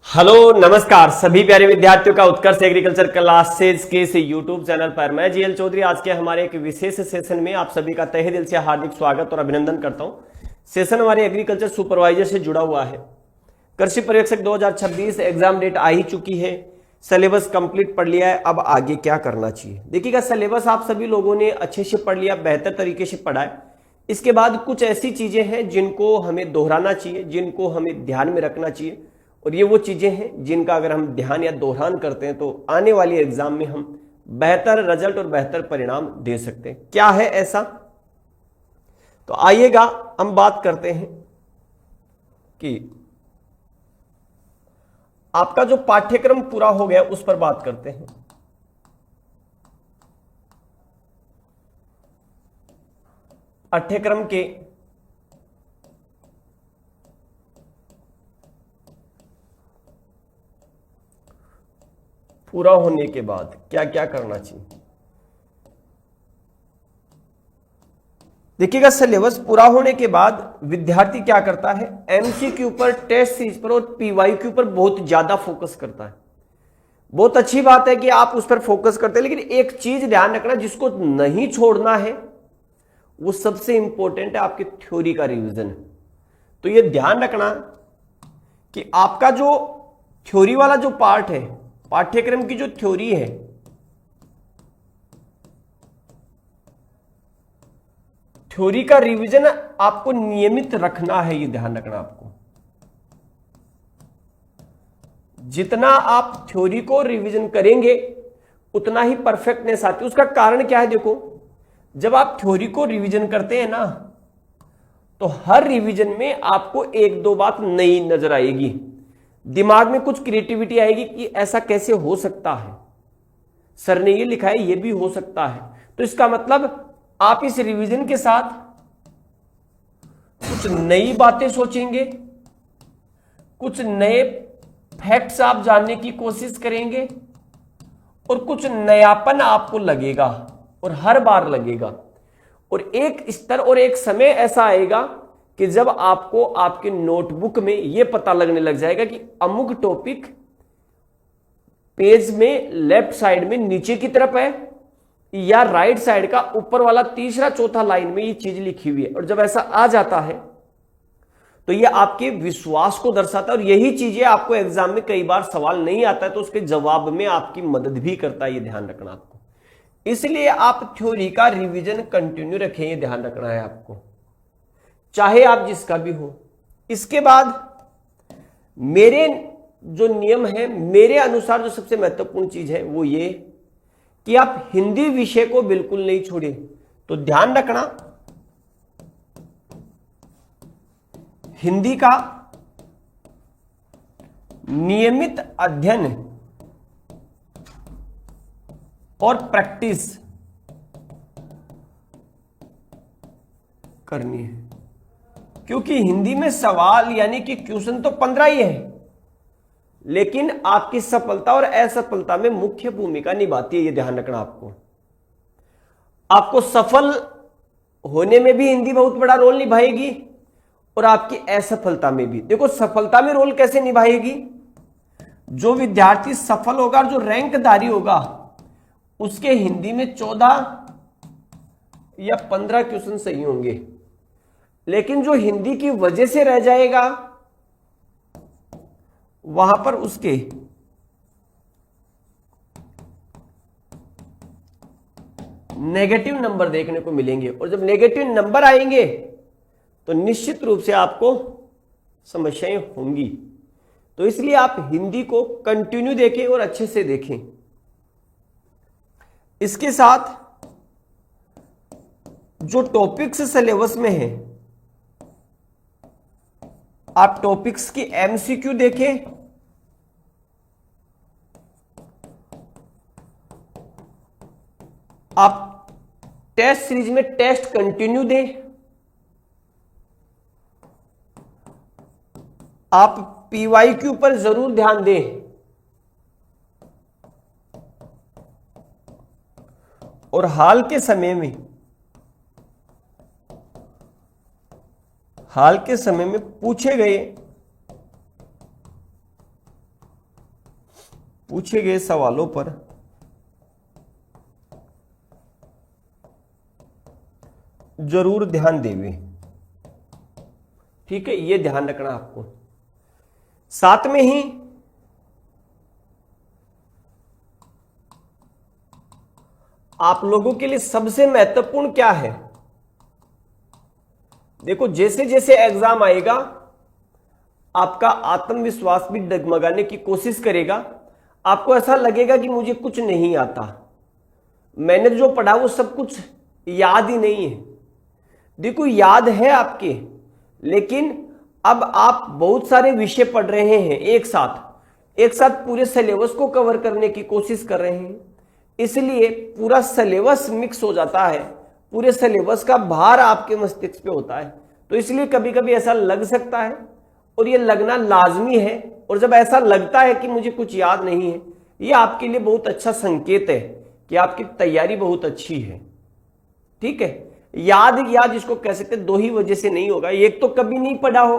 Hello नमस्कार सभी प्यारे विद्यार्थियों का उत्कर्ष एग्रीकल्चर क्लासेज के इस यूट्यूब चैनल पर मैं जीएल चौधरी आज के हमारे एक विशेष सेशन में आप सभी का तहे दिल से हार्दिक स्वागत और अभिनंदन करता हूं। सेशन हमारे एग्रीकल्चर सुपरवाइजर से जुड़ा हुआ है। कृषि पर्यवेक्षक 2026 एग्जाम डेट आ ही चुकी है। सिलेबस कंप्लीट पढ़ लिया है, अब आगे क्या करना चाहिए। देखिएगा, सिलेबस आप सभी लोगों ने अच्छे से पढ़ लिया, बेहतर तरीके से पढ़ा है। इसके बाद कुछ ऐसी चीजें हैं जिनको हमें दोहराना चाहिए, जिनको हमें ध्यान में रखना चाहिए, और ये वो चीजें हैं जिनका अगर हम ध्यान या दोहरान करते हैं तो आने वाली एग्जाम में हम बेहतर रिजल्ट और बेहतर परिणाम दे सकते हैं। क्या है ऐसा, तो आइएगा हम बात करते हैं कि आपका जो पाठ्यक्रम पूरा हो गया उस पर बात करते हैं। पाठ्यक्रम के पूरा होने के बाद क्या क्या करना चाहिए। देखिएगा, सिलेबस पूरा होने के बाद विद्यार्थी क्या करता है, एमसीक्यू पर, टेस्ट सीरीज पर और पीवाईक्यू पर बहुत ज्यादा फोकस करता है। बहुत अच्छी बात है कि आप उस पर फोकस करते हैं, लेकिन एक चीज ध्यान रखना जिसको नहीं छोड़ना है, वो सबसे इंपॉर्टेंट है, आपकी थ्योरी का रिवीजन। तो ये ध्यान रखना कि आपका जो थ्योरी वाला जो पार्ट है, पाठ्यक्रम की जो थ्योरी है, थ्योरी का रिवीजन आपको नियमित रखना है। ये ध्यान रखना आपको, जितना आप थ्योरी को रिवीजन करेंगे उतना ही परफेक्टनेस आती है। उसका कारण क्या है, देखो, जब आप थ्योरी को रिवीजन करते हैं ना, तो हर रिवीजन में आपको एक दो बात नई नजर आएगी, दिमाग में कुछ क्रिएटिविटी आएगी कि ऐसा कैसे हो सकता है, सर ने ये लिखा है, ये भी हो सकता है। तो इसका मतलब आप इस रिवीजन के साथ कुछ नई बातें सोचेंगे, कुछ नए फैक्ट्स आप जानने की कोशिश करेंगे, और कुछ नयापन आपको लगेगा, और हर बार लगेगा। और एक स्तर और एक समय ऐसा आएगा कि जब आपको आपके नोटबुक में यह पता लगने लग जाएगा कि अमुक टॉपिक पेज में लेफ्ट साइड में नीचे की तरफ है, या राइट साइड का ऊपर वाला तीसरा चौथा लाइन में ये चीज लिखी हुई है। और जब ऐसा आ जाता है तो ये आपके विश्वास को दर्शाता है, और यही चीजें आपको एग्जाम में कई बार सवाल नहीं आता है तो उसके जवाब में आपकी मदद भी करता है। ये ध्यान रखना आपको, इसलिए आप थ्योरी का रिवीजन कंटिन्यू रखें, ये ध्यान रखना है आपको, चाहे आप जिसका भी हो। इसके बाद मेरे जो नियम है, मेरे अनुसार जो सबसे महत्वपूर्ण चीज है वो ये कि आप हिंदी विषय को बिल्कुल नहीं छोड़िए। तो ध्यान रखना, हिंदी का नियमित अध्ययन और प्रैक्टिस करनी है, क्योंकि हिंदी में सवाल यानी कि क्वेश्चन तो 15 ही है, लेकिन आपकी सफलता और असफलता में मुख्य भूमिका निभाती है। ये ध्यान रखना आपको सफल होने में भी हिंदी बहुत बड़ा रोल निभाएगी, और आपकी असफलता में भी। देखो, सफलता में रोल कैसे निभाएगी, जो विद्यार्थी सफल होगा और जो रैंकधारी होगा उसके हिंदी में 14 या 15 क्वेश्चन सही होंगे, लेकिन जो हिंदी की वजह से रह जाएगा वहां पर उसके नेगेटिव नंबर देखने को मिलेंगे, और जब नेगेटिव नंबर आएंगे तो निश्चित रूप से आपको समस्याएं होंगी। तो इसलिए आप हिंदी को कंटिन्यू देखें और अच्छे से देखें। इसके साथ जो टॉपिक्स सिलेबस में है, आप टॉपिक्स की एमसीक्यू देखें, आप टेस्ट सीरीज में टेस्ट कंटिन्यू दें, आप पीवाईक्यू पर जरूर ध्यान दें, और हाल के समय में पूछे गए पूछे गए सवालों पर जरूर ध्यान देवे। ठीक है, ये ध्यान रखना आपको। साथ में ही आप लोगों के लिए सबसे महत्वपूर्ण क्या है, देखो जैसे जैसे एग्जाम आएगा आपका आत्मविश्वास भी डगमगाने की कोशिश करेगा। आपको ऐसा लगेगा कि मुझे कुछ नहीं आता, मैंने जो पढ़ा वो सब कुछ याद ही नहीं है। देखो याद है आपके, लेकिन अब आप बहुत सारे विषय पढ़ रहे हैं एक साथ पूरे सिलेबस को कवर करने की कोशिश कर रहे हैं, इसलिए पूरा सिलेबस मिक्स हो जाता है, पूरे सिलेबस का भार आपके मस्तिष्क पे होता है। तो इसलिए कभी कभी ऐसा लग सकता है, और ये लगना लाजमी है। और जब ऐसा लगता है कि मुझे कुछ याद नहीं है, ये आपके लिए बहुत अच्छा संकेत है कि आपकी तैयारी बहुत अच्छी है। ठीक है, याद जिसको कह सकते हैं दो ही वजह से नहीं होगा, एक तो कभी नहीं पढ़ा हो,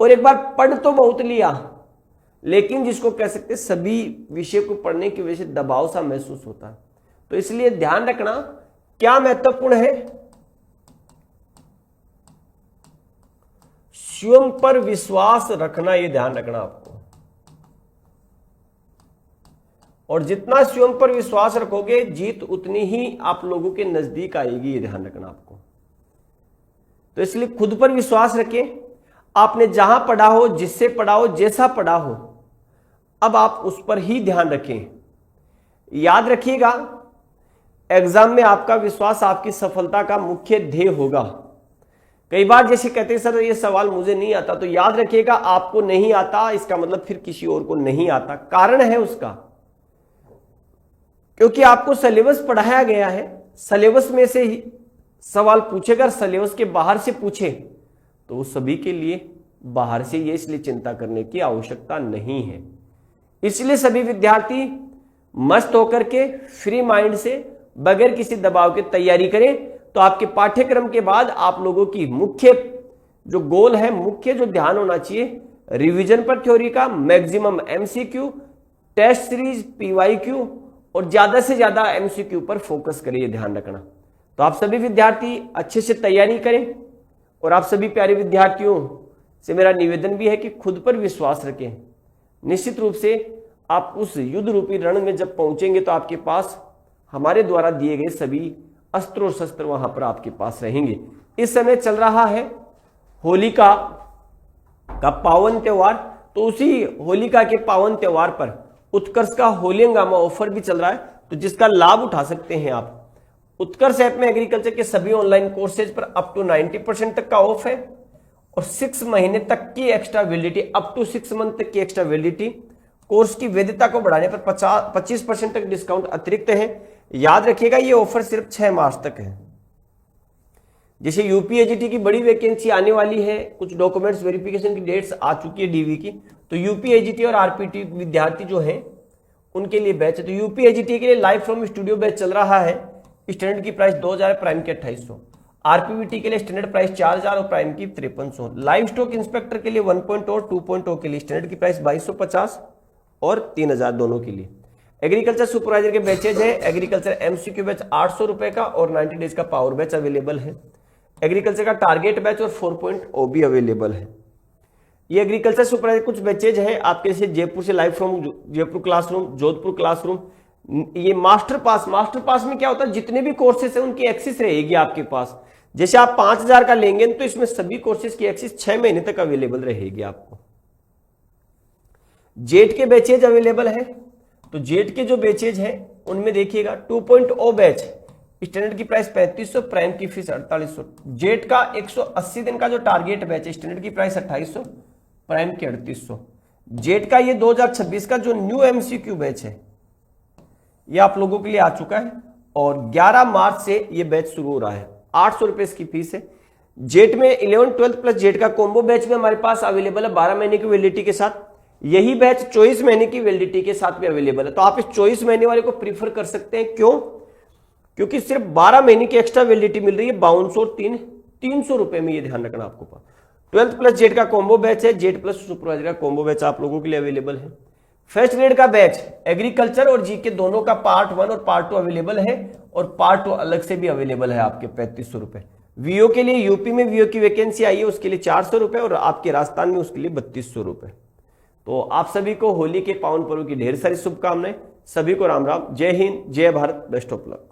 और एक बार पढ़ तो बहुत लिया, लेकिन जिसको कह सकते हैं सभी विषय को पढ़ने की वजह से दबाव सा महसूस होता है। तो इसलिए ध्यान रखना क्या महत्वपूर्ण है, स्वयं पर विश्वास रखना, यह ध्यान रखना आपको। और जितना स्वयं पर विश्वास रखोगे जीत उतनी ही आप लोगों के नजदीक आएगी, ये ध्यान रखना आपको। तो इसलिए खुद पर विश्वास रखें। आपने जहां पढ़ा हो, जिससे पढ़ा हो, जैसा पढ़ा हो, अब आप उस पर ही ध्यान रखें। याद रखिएगा, एग्जाम में आपका विश्वास आपकी सफलता का मुख्य ध्येय होगा। कई बार जैसे कहते हैं सर ये सवाल मुझे नहीं आता, तो याद रखिएगा आपको नहीं आता इसका मतलब फिर किसी और को नहीं आता, कारण है उसका, क्योंकि आपको सिलेबस पढ़ाया गया है, सिलेबस में से ही सवाल पूछेगा। सिलेबस के बाहर से पूछे तो वो सभी के लिए बाहर से, ये इसलिए चिंता करने की आवश्यकता नहीं है। इसलिए सभी विद्यार्थी मस्त होकर के फ्री माइंड से बगैर किसी दबाव के तैयारी करें। तो आपके पाठ्यक्रम के बाद आप लोगों की मुख्य जो गोल है, मुख्य जो ध्यान होना चाहिए, रिवीजन पर थ्योरी का, maximum MCQ, test series, PYQ और ज्यादा से ज्यादा एमसीक्यू पर फोकस करिए, ध्यान रखना। तो आप सभी विद्यार्थी अच्छे से तैयारी करें, और आप सभी प्यारे विद्यार्थियों से मेरा निवेदन भी है कि खुद पर विश्वास रखें। निश्चित रूप से आप उस युद्ध रूपी रण में जब पहुंचेंगे तो आपके पास हमारे द्वारा दिए गए सभी अस्त्र और शस्त्र वहां पर आपके पास रहेंगे। इस समय चल रहा है होलिका का पावन त्योहार, तो उसी होलिका के पावन त्योहार पर उत्कर्ष का होली हंगामा ऑफर भी चल रहा है, तो जिसका लाभ उठा सकते हैं आप। उत्कर्ष ऐप में एग्रीकल्चर के सभी ऑनलाइन कोर्सेज पर अप टू 90% तक का ऑफ है, और 6 महीने तक की extra validity, up to 6 month तक की एक्स्ट्रा वैलिडिटी। कोर्स की वैधता को बढ़ाने पर 25% तक डिस्काउंट अतिरिक्त है। याद रखिएगा ये ऑफर सिर्फ 6 मार्च तक है। जैसे यूपीएजीटी की बड़ी वैकेंसी आने वाली है, कुछ डॉक्यूमेंट्स वेरिफिकेशन की डेट्स आ चुकी है डीवी की, तो यूपीएजीटी और आरपीटी विद्यार्थी जो हैं उनके लिए बैच है। तो यूपीएजीटी के लिए लाइव फ्रॉम स्टूडियो बैच चल रहा है। स्टैंडर्ड की प्राइस 2000, प्राइम की 2800। आरपीवीटी के लिए स्टैंडर्ड प्राइस 4000 और प्राइम की 5300। लाइव स्टॉक इंस्पेक्टर के लिए 1.0 और 2.0 के लिए स्टैंडर्ड की प्राइस 2250 और 3000 दोनों के लिए। एग्रीकल्चर सुपरवाइजर के बैचेज है। एग्रीकल्चर एमसीक्यू बैच 800 रुपए का और 90 डेज का पावर बैच अवेलेबल है। एग्रीकल्चर का टारगेट बैच और 4.0 भी अवेलेबल है। ये एग्रीकल्चर सुपरवाइजर कुछ बैचेज है आपके, जैसे जयपुर से live from Jaipur classroom, Jodhpur classroom. ये मास्टर पास में क्या होता है, जितने भी कोर्सेज है उनकी एक्सेस रहेगी आपके पास। जैसे आप 5000 का लेंगे तो इसमें सभी कोर्सेज की एक्सेस 6 महीने तक अवेलेबल रहेगी आपको। जेट के बैचेज अवेलेबल है, तो जेट के जो बैचेज है उनमें देखिएगा 2.0 बैच स्टैंडर्ड की प्राइस 3500, प्राइम की फीस 4800। जेट का 180 दिन का जो टारगेट बैच है स्टैंडर्ड की प्राइस 2800, प्राइम की 3800। जेट का ये 2026 का जो न्यू एमसीक्यू बैच है ये आप लोगों के लिए आ चुका है, और 11 मार्च से ये बैच शुरू हो रहा है। 800 रुपए इसकी फीस है। जेट में 11, 12 प्लस जेट का कॉम्बो बैच भी हमारे पास अवेलेबल है 12 महीने की वैलिडिटी के साथ। यही बैच 24 महीने की वैलिडिटी के साथ भी अवेलेबल है। तो आप इस 24 महीने वाले को प्रीफर कर सकते हैं। क्यों? क्योंकि सिर्फ 12 महीने की एक्स्ट्रा वैलिडिटी मिल रही है 5200 और 300 रुपए में, ये ध्यान रखना आपको पास। 12 प्लस जेट का कॉम्बो बैच है, जेट प्लस सुपरवाइजर का कॉम्बो बैच आप लोगों के लिए अवेलेबल है। फर्स्ट ग्रेड का बैच एग्रीकल्चर और जीके दोनों का पार्ट 1 और पार्ट 2 अवेलेबल है, और पार्ट 2 अलग से भी अवेलेबल है आपके 3500 रुपए। वीओ के लिए, यूपी में वीओ की वैकेंसी आई है उसके लिए 400 रुपए, और आपके राजस्थान में उसके लिए 3200 रुपए। तो आप सभी को होली के पावन पर्व की ढेर सारी शुभकामनाएं। सभी को राम राम, जय हिंद, जय भारत, बेस्ट ऑफ लक।